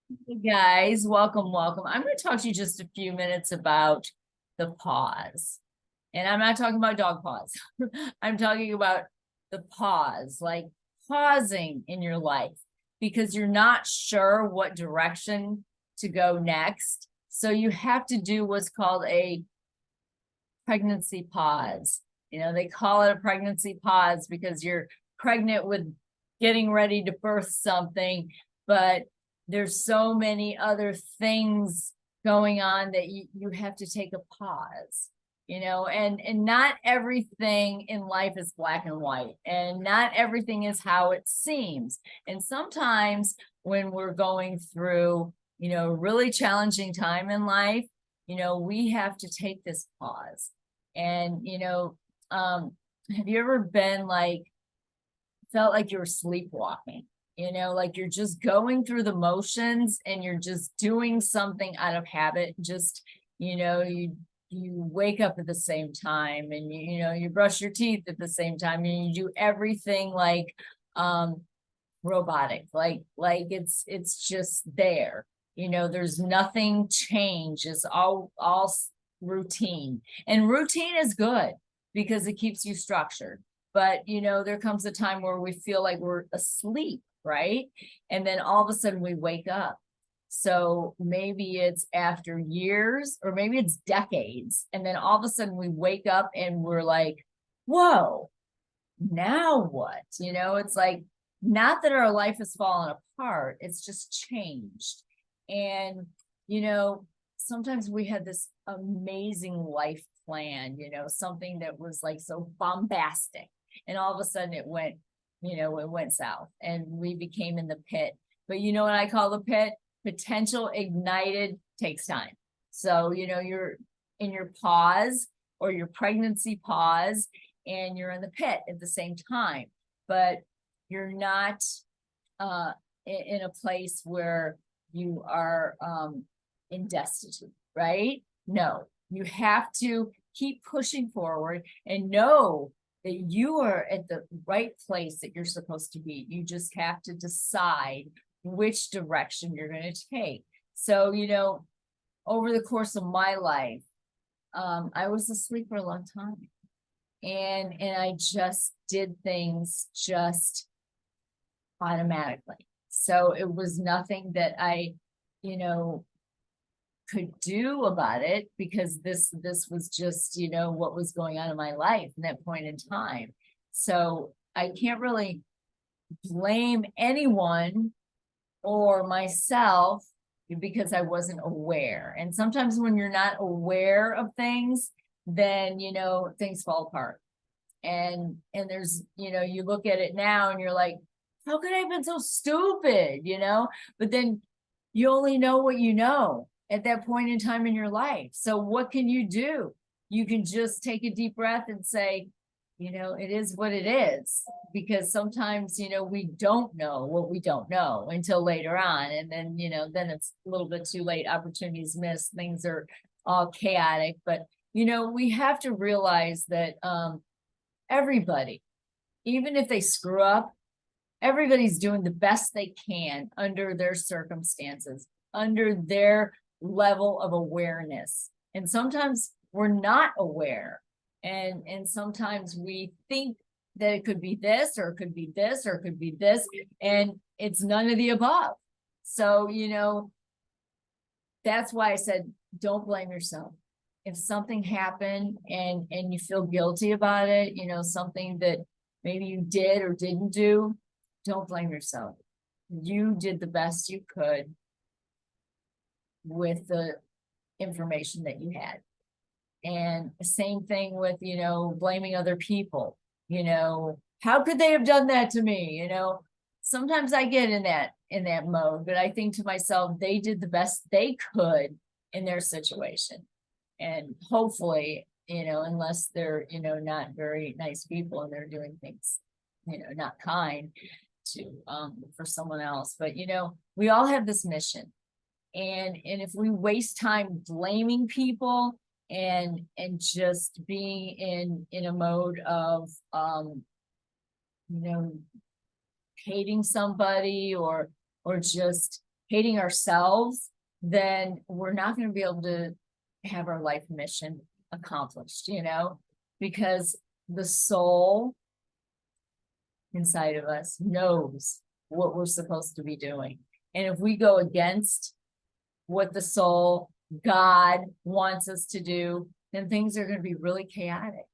Hey guys, welcome. I'm going to talk to you just a few minutes about the pause. And I'm not talking about dog paws. I'm talking about the pause, like pausing in your life because you're not sure what direction to go next. So you have to do what's called a pregnancy pause. They call it a pregnancy pause because you're pregnant with getting ready to birth something, but there's so many other things going on that you have to take a pause. And not everything in life is black and white, and not everything is how it seems. And sometimes when we're going through, a really challenging time in life, we have to take this pause. And, have you ever been like, felt like you were sleepwalking? Like you're just going through the motions and you're just doing something out of habit. Just, you wake up at the same time, and you brush your teeth at the same time, and you do everything like robotic, like it's just there. There's nothing change. It's all routine, and routine is good because it keeps you structured. But there comes a time where we feel like we're asleep, right? And then all of a sudden we wake up. So maybe it's after years, or maybe it's decades, and then all of a sudden we wake up and we're like, whoa, now what? It's like, not that our life has fallen apart, it's just changed. And sometimes we had this amazing life plan, something that was like so bombastic, and all of a sudden it went south, and we became in the pit. But you know what I call the pit? Potential ignited takes time. So you're in your pause, or your pregnancy pause, and you're in the pit at the same time, but you're not in a place where you are in destitute, right? No, you have to keep pushing forward and know that you are at the right place that you're supposed to be. You just have to decide which direction you're going to take. So, over the course of my life, I was asleep for a long time, and I just did things just automatically. So it was nothing that I, could do about it, because this was just, what was going on in my life in that point in time. So I can't really blame anyone or myself because I wasn't aware. And sometimes when you're not aware of things, then things fall apart. And there's, you look at it now and you're like, how could I have been so stupid? But then you only know what you know at that point in time in your life. So what can you do? You can just take a deep breath and say, it is what it is. Because sometimes, we don't know what we don't know until later on. And then, then it's a little bit too late. Opportunities missed. Things are all chaotic. But, we have to realize that everybody, even if they screw up, everybody's doing the best they can under their circumstances, under their level of awareness. And sometimes we're not aware. And sometimes we think that it could be this, or it could be this, or it could be this, and it's none of the above. So, that's why I said, don't blame yourself. If something happened and you feel guilty about it, something that maybe you did or didn't do, don't blame yourself. You did the best you could with the information that you had. And the same thing with, blaming other people. How could they have done that to me? Sometimes I get in that mode, but I think to myself, they did the best they could in their situation. And hopefully, unless they're, not very nice people and they're doing things, not kind to for someone else. But we all have this mission. And if we waste time blaming people and just being in a mode of hating somebody, or just hating ourselves, then we're not going to be able to have our life mission accomplished, you know, because the soul inside of us knows what we're supposed to be doing. And if we go against what the soul, God wants us to do, then things are going to be really chaotic,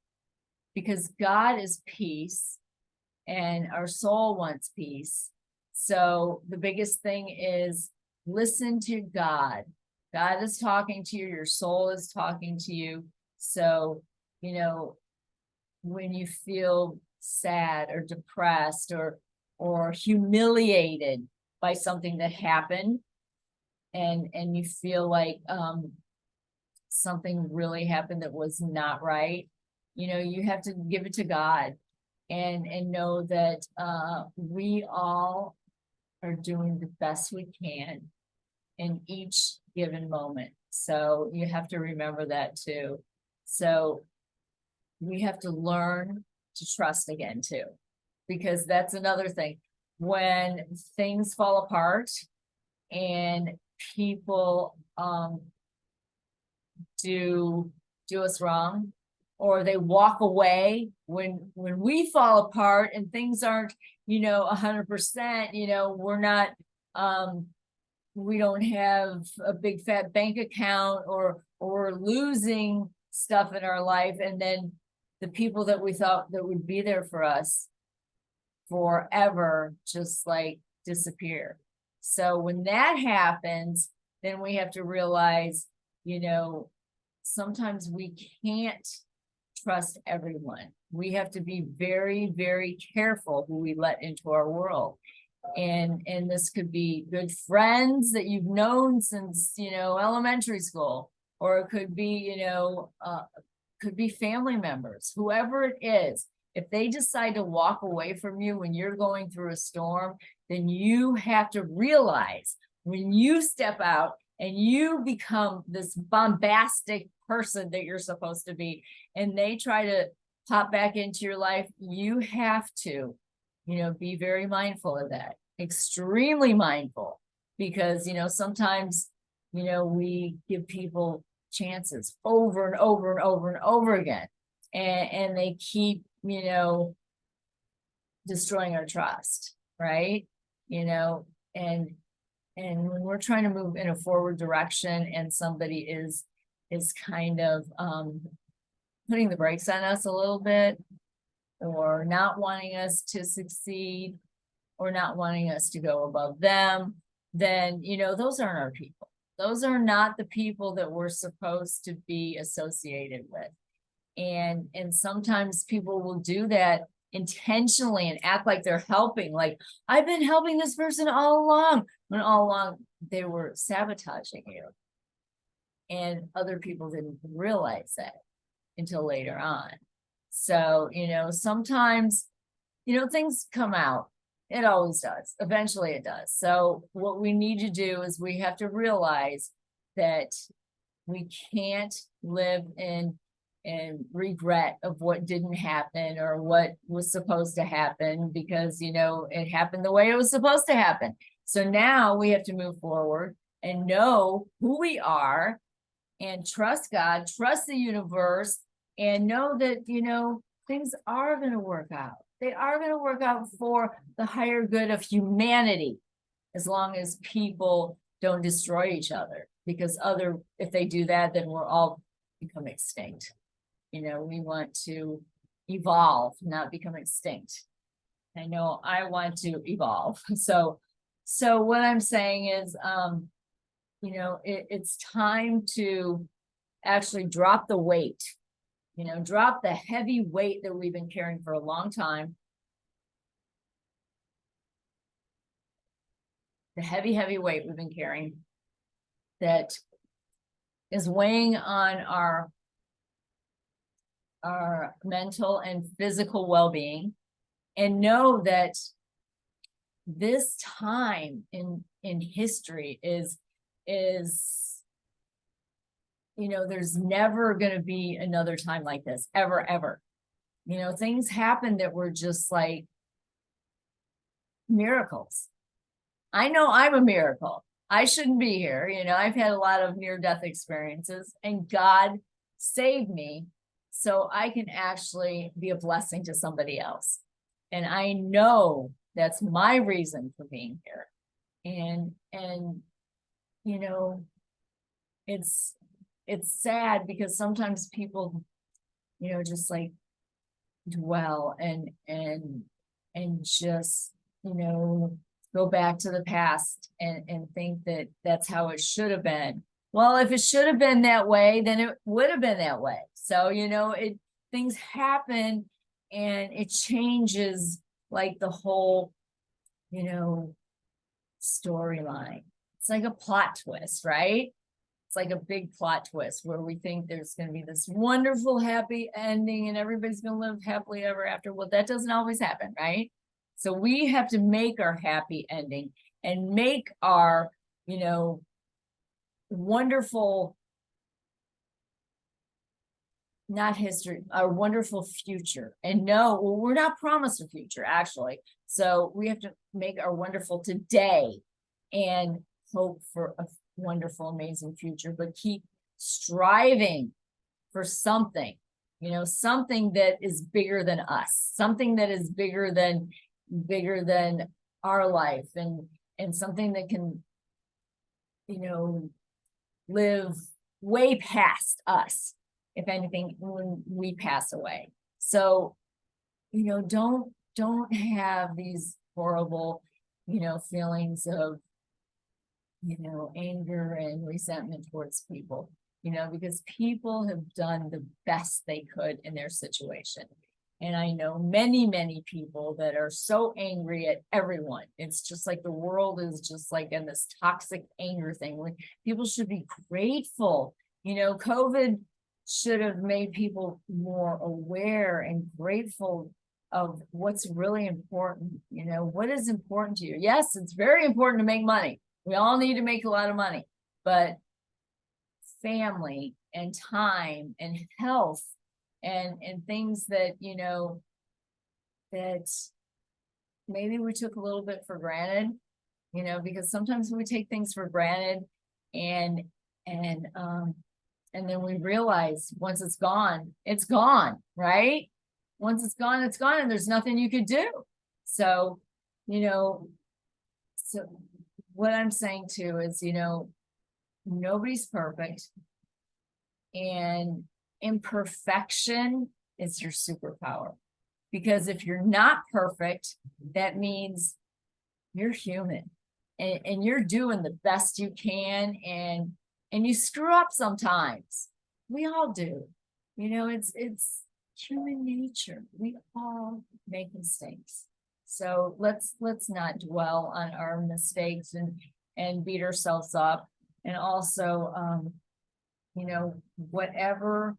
because God is peace and our soul wants peace. So the biggest thing is listen to God. God is talking to you. Your soul is talking to you. So, you know, when you feel sad or depressed or humiliated by something that happened, and you feel like something really happened that was not right, you know, you have to give it to God and know that we all are doing the best we can in each given moment. So you have to remember that too. So we have to learn to trust again too, because that's another thing. When things fall apart and people do us wrong, or they walk away when we fall apart and things aren't, you know, 100%, you know, we're not we don't have a big fat bank account, or losing stuff in our life, and then the people that we thought that would be there for us forever just like disappear. So when that happens, then we have to realize, you know, sometimes we can't trust everyone. We have to be very, very careful who we let into our world. And this could be good friends that you've known since, you know, elementary school, or it could be, you know, could be family members, whoever it is. If they decide to walk away from you when you're going through a storm, then you have to realize when you step out and you become this bombastic person that you're supposed to be, and they try to pop back into your life, you have to, you know, be very mindful of that, extremely mindful, because, you know, sometimes, you know, we give people chances over and over and over and over again, and they keep, you know, destroying our trust, right? You know, and when we're trying to move in a forward direction and somebody is kind of putting the brakes on us a little bit, or not wanting us to succeed, or not wanting us to go above them, then, you know, those aren't our people. Those are not the people that we're supposed to be associated with. And sometimes people will do that intentionally and act like they're helping, like, I've been helping this person all along, when all along they were sabotaging you. And other people didn't realize that until later on. So, you know, sometimes, you know, things come out. It always does. Eventually it does. So what we need to do is we have to realize that we can't live in regret of what didn't happen or what was supposed to happen, because, you know, it happened the way it was supposed to happen. So now we have to move forward and know who we are, and trust God, trust the universe, and know that, you know, things are going to work out. They are going to work out for the higher good of humanity, as long as people don't destroy each other, because if they do that, then we'll all become extinct. You know, we want to evolve, not become extinct. I know I want to evolve. So what I'm saying is, you know, it's time to actually drop the weight, you know, drop the heavy weight that we've been carrying for a long time. The heavy weight we've been carrying that is weighing on our mental and physical well-being, and know that this time in history is, you know, there's never going to be another time like this, ever. You know, things happen that were just like miracles. I know I'm a miracle. I shouldn't be here. I've had a lot of near-death experiences, and God saved me so I can actually be a blessing to somebody else. And I know that's my reason for being here. And you know, it's sad because sometimes people, just like dwell and just, go back to the past and think that that's how it should have been. Well, if it should have been that way, then it would have been that way. So, things happen and it changes like the whole, storyline. It's like a plot twist, right? It's like a big plot twist where we think there's going to be this wonderful, happy ending and everybody's going to live happily ever after. Well, that doesn't always happen, right? So we have to make our happy ending and make our, wonderful, not history, our wonderful future. And no, well, we're not promised a future, actually. So we have to make our wonderful today and hope for a wonderful, amazing future, but keep striving for something, something that is bigger than us, something that is bigger than our life, and something that can, live way past us, if anything, when we pass away. So, don't have these horrible, feelings of, anger and resentment towards people, because people have done the best they could in their situation. And I know many, many people that are so angry at everyone. It's just like the world is just like in this toxic anger thing. When people should be grateful. COVID should have made people more aware and grateful of what's really important. What is important to you? Yes, it's very important to make money. We all need to make a lot of money, but family and time and health and things that, that maybe we took a little bit for granted, because sometimes we take things for granted and then we realize once it's gone, right? Once it's gone, and there's nothing you could do. So, so what I'm saying too is, nobody's perfect, and imperfection is your superpower. Because if you're not perfect, that means you're human and you're doing the best you can, and you screw up sometimes. We all do. It's human nature. We all make mistakes. So let's not dwell on our mistakes and beat ourselves up. And also, whatever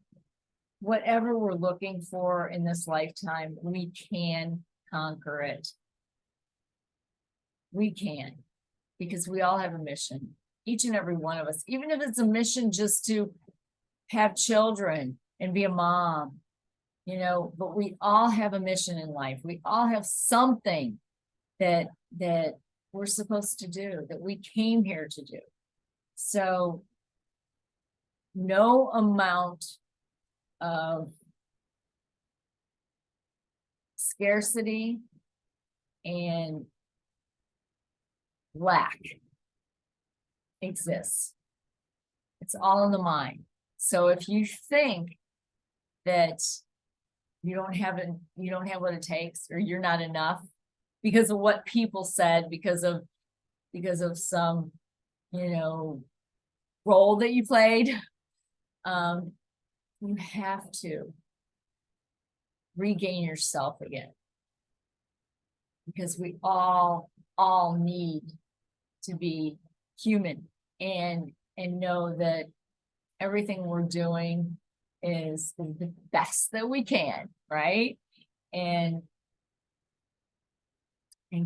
we're looking for in this lifetime, we can conquer it. We can, because we all have a mission, each and every one of us, even if it's a mission just to have children and be a mom, but we all have a mission in life. We all have something that we're supposed to do, that we came here to do. So no amount of scarcity and lack exists. It's all in the mind. So if you think that you don't have what it takes, or you're not enough because of what people said, because of some, role that you played, you have to regain yourself again, because we all need to be human and know that everything we're doing is the best that we can, right? And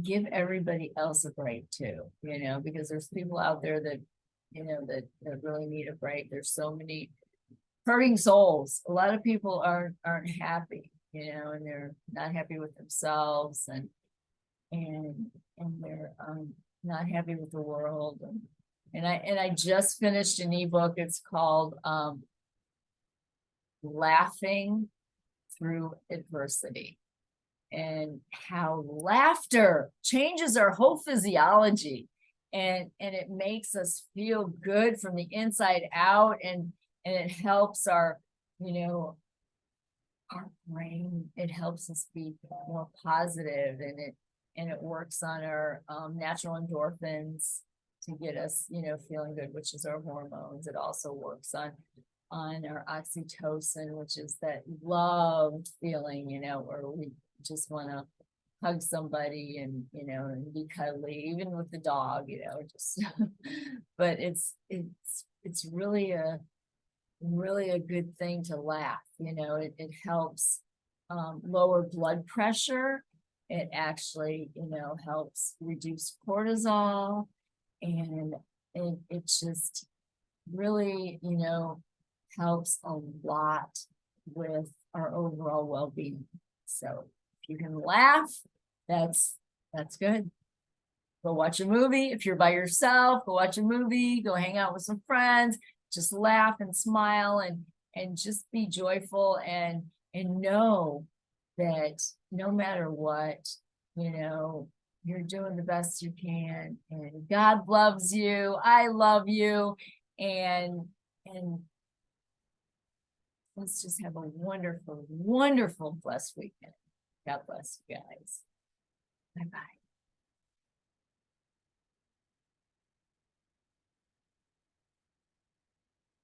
give everybody else a break too, because there's people out there that, that really need a break. There's so many hurting souls. A lot of people aren't happy, and they're not happy with themselves, and they're not happy with the world, And I just finished an ebook. It's called Laughing Through Adversity, and how laughter changes our whole physiology, and it makes us feel good from the inside out, and it helps our, you know, our brain. It helps us be more positive, and it works on our natural endorphins to get us, you know, feeling good, which is our hormones. It also works on our oxytocin, which is that love feeling, you know, where we just want to hug somebody and, you know, and be cuddly, even with the dog, you know, just but it's really a good thing to laugh. You know, it helps lower blood pressure. It actually, you know, helps reduce cortisol, and it just really, you know, helps a lot with our overall well-being. So if you can laugh, that's good. Go watch a movie. If you're by yourself, go watch a movie, go hang out with some friends, just laugh and smile, and just be joyful, and know that no matter what, you know, you're doing the best you can, and God loves you. I love you. And let's just have a wonderful, wonderful, blessed weekend. God bless you guys. Bye-bye.